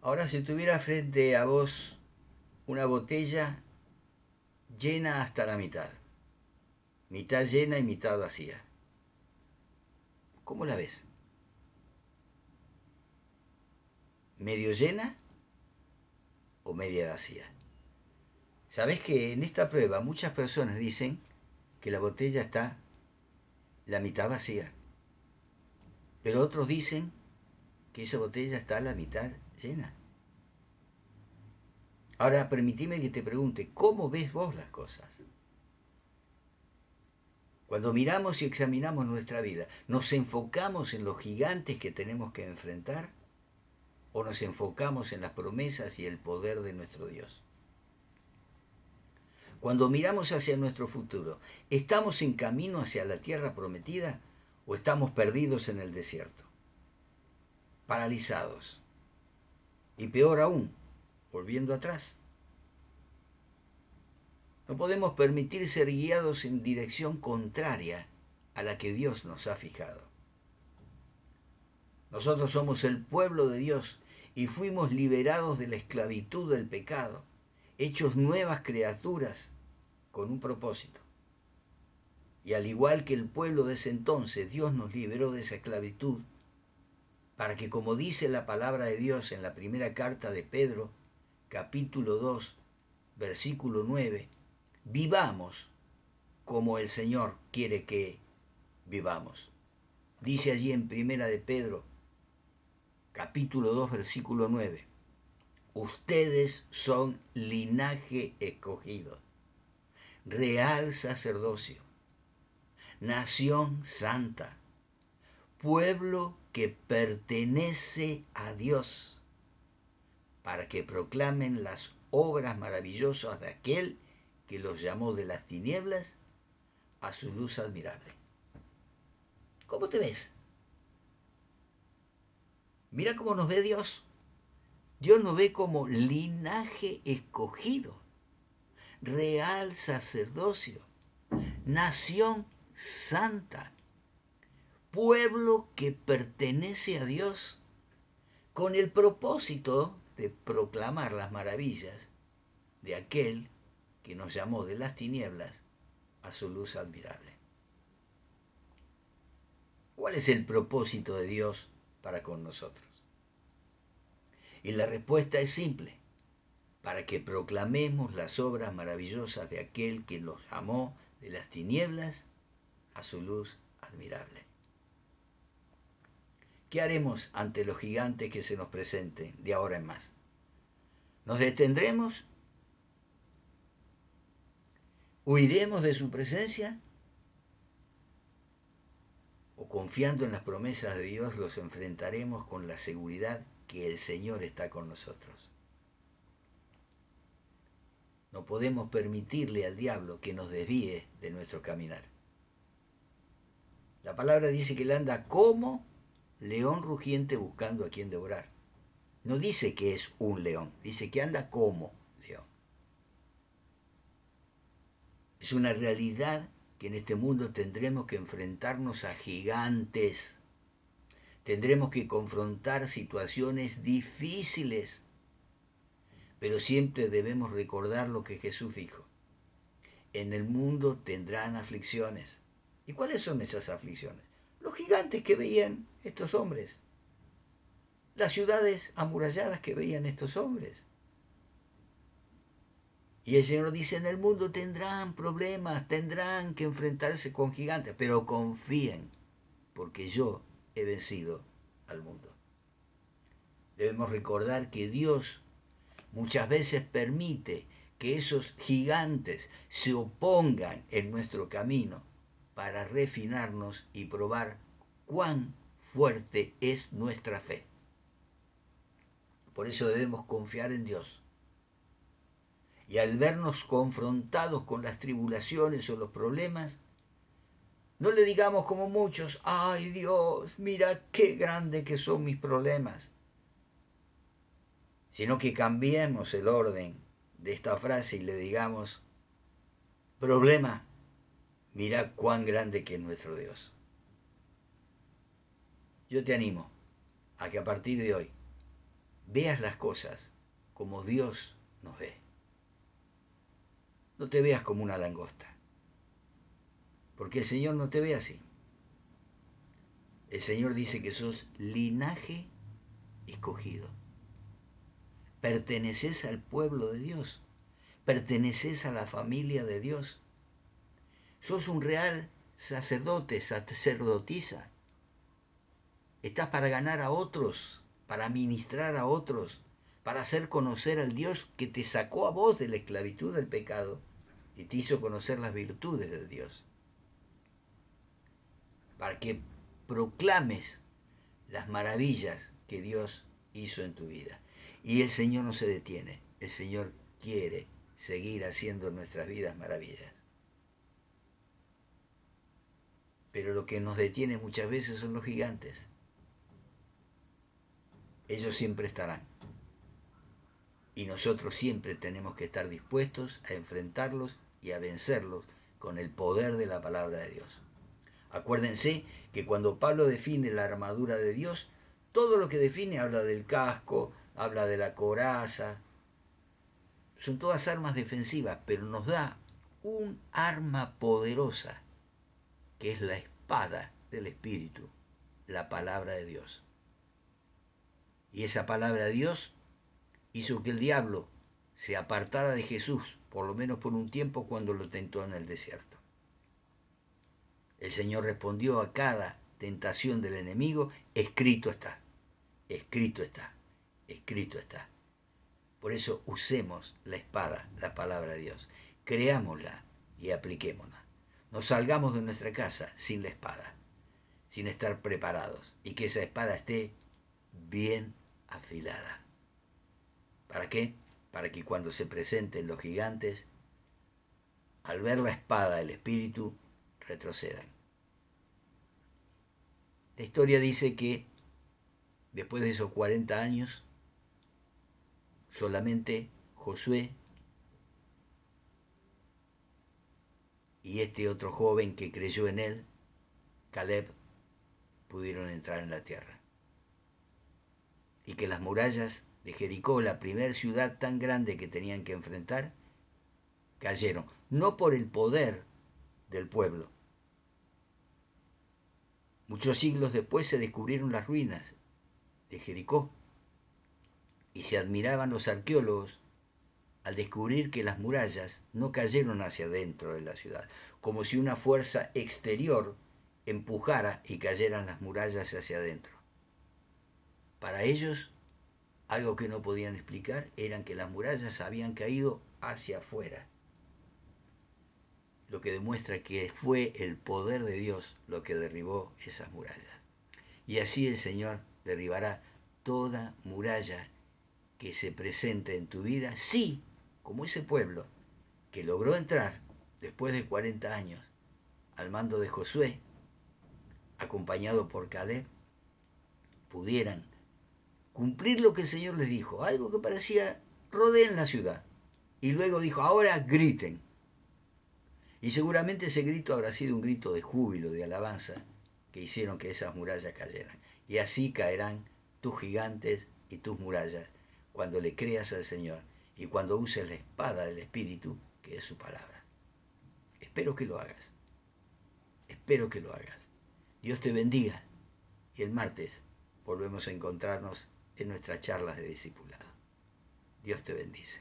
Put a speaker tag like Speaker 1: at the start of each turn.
Speaker 1: Ahora, si tuviera frente a vos una botella llena hasta la mitad llena y mitad vacía, ¿cómo la ves? ¿Medio llena o media vacía? Sabés que en esta prueba muchas personas dicen que la botella está la mitad vacía, pero otros dicen que esa botella está la mitad llena. Ahora, permitime que te pregunte, ¿cómo ves vos las cosas? Cuando miramos y examinamos nuestra vida, ¿nos enfocamos en los gigantes que tenemos que enfrentar o nos enfocamos en las promesas y el poder de nuestro Dios? Cuando miramos hacia nuestro futuro, ¿estamos en camino hacia la tierra prometida o estamos perdidos en el desierto? Paralizados. Y peor aún, volviendo atrás. No podemos permitir ser guiados en dirección contraria a la que Dios nos ha fijado. Nosotros somos el pueblo de Dios y fuimos liberados de la esclavitud del pecado, hechos nuevas criaturas con un propósito. Y al igual que el pueblo de ese entonces, Dios nos liberó de esa esclavitud para que, como dice la palabra de Dios en la primera carta de Pedro, capítulo 2, versículo 9, vivamos como el Señor quiere que vivamos. Dice allí en primera de Pedro, capítulo 2, versículo 9, ustedes son linaje escogido, real sacerdocio, nación santa, pueblo que pertenece a Dios, para que proclamen las obras maravillosas de aquel que los llamó de las tinieblas a su luz admirable. ¿Cómo te ves? Mira cómo nos ve Dios. Dios nos ve como linaje escogido, real sacerdocio, nación santa, pueblo que pertenece a Dios, con el propósito de proclamar las maravillas de aquel que nos llamó de las tinieblas a su luz admirable. ¿Cuál es el propósito de Dios para con nosotros? Y la respuesta es simple: para que proclamemos las obras maravillosas de aquel que los llamó de las tinieblas a su luz admirable. ¿Qué haremos ante los gigantes que se nos presenten de ahora en más? ¿Nos detendremos? ¿Huiremos de su presencia? ¿O confiando en las promesas de Dios los enfrentaremos con la seguridad que el Señor está con nosotros? No podemos permitirle al diablo que nos desvíe de nuestro caminar. La palabra dice que él anda como león rugiente buscando a quien devorar. No dice que es un león, dice que anda como león. Es una realidad que en este mundo tendremos que enfrentarnos a gigantes. Tendremos que confrontar situaciones difíciles, pero siempre debemos recordar lo que Jesús dijo. En el mundo tendrán aflicciones. ¿Y cuáles son esas aflicciones? Los gigantes que veían estos hombres, las ciudades amuralladas que veían estos hombres. Y el Señor dice, en el mundo tendrán problemas, tendrán que enfrentarse con gigantes, pero confíen, porque yo he vencido al mundo. Debemos recordar que Dios muchas veces permite que esos gigantes se opongan en nuestro camino para refinarnos y probar cuán fuerte es nuestra fe. Por eso debemos confiar en Dios. Y al vernos confrontados con las tribulaciones o los problemas, no le digamos como muchos, ay Dios, mira qué grande que son mis problemas. Sino que cambiemos el orden de esta frase y le digamos, problema, mira cuán grande que es nuestro Dios. Yo te animo a que a partir de hoy veas las cosas como Dios nos ve. No te veas como una langosta, porque el Señor no te ve así. El Señor dice que sos linaje escogido. Perteneces al pueblo de Dios. Perteneces a la familia de Dios. Sos un real sacerdote, sacerdotisa. Estás para ganar a otros, para ministrar a otros, para hacer conocer al Dios que te sacó a vos de la esclavitud del pecado y te hizo conocer las virtudes de Dios. Para que proclames las maravillas que Dios hizo en tu vida. Y el Señor no se detiene. El Señor quiere seguir haciendo en nuestras vidas maravillas. Pero lo que nos detiene muchas veces son los gigantes. Ellos siempre estarán. Y nosotros siempre tenemos que estar dispuestos a enfrentarlos y a vencerlos con el poder de la palabra de Dios. Acuérdense que cuando Pablo define la armadura de Dios, todo lo que define habla del casco, habla de la coraza. Son todas armas defensivas, pero nos da un arma poderosa, que es la espada del Espíritu, la palabra de Dios. Y esa palabra de Dios hizo que el diablo se apartara de Jesús, por lo menos por un tiempo, cuando lo tentó en el desierto. El Señor respondió a cada tentación del enemigo: escrito está, escrito está, escrito está. Por eso usemos la espada, la palabra de Dios. Creámosla y apliquémosla. No salgamos de nuestra casa sin la espada, sin estar preparados, y que esa espada esté bien afilada. ¿Para qué? Para que cuando se presenten los gigantes, al ver la espada del Espíritu, retrocedan. La historia dice que después de esos 40 años, solamente Josué y este otro joven que creyó en él, Caleb, pudieron entrar en la tierra. Y que las murallas de Jericó, la primera ciudad tan grande que tenían que enfrentar, cayeron, no por el poder del pueblo. Muchos siglos después se descubrieron las ruinas de Jericó y se admiraban los arqueólogos al descubrir que las murallas no cayeron hacia adentro de la ciudad, como si una fuerza exterior empujara y cayeran las murallas hacia adentro. Para ellos, algo que no podían explicar eran que las murallas habían caído hacia afuera, lo que demuestra que fue el poder de Dios lo que derribó esas murallas. Y así el Señor derribará toda muralla que se presente en tu vida, sí, como ese pueblo que logró entrar después de 40 años al mando de Josué, acompañado por Caleb, pudieran cumplir lo que el Señor les dijo, algo que parecía: rodeen la ciudad. Y luego dijo: ahora griten. Y seguramente ese grito habrá sido un grito de júbilo, de alabanza, que hicieron que esas murallas cayeran. Y así caerán tus gigantes y tus murallas cuando le creas al Señor y cuando uses la espada del Espíritu, que es su palabra. Espero que lo hagas. Espero que lo hagas. Dios te bendiga. Y el martes volvemos a encontrarnos en nuestras charlas de discipulado. Dios te bendice.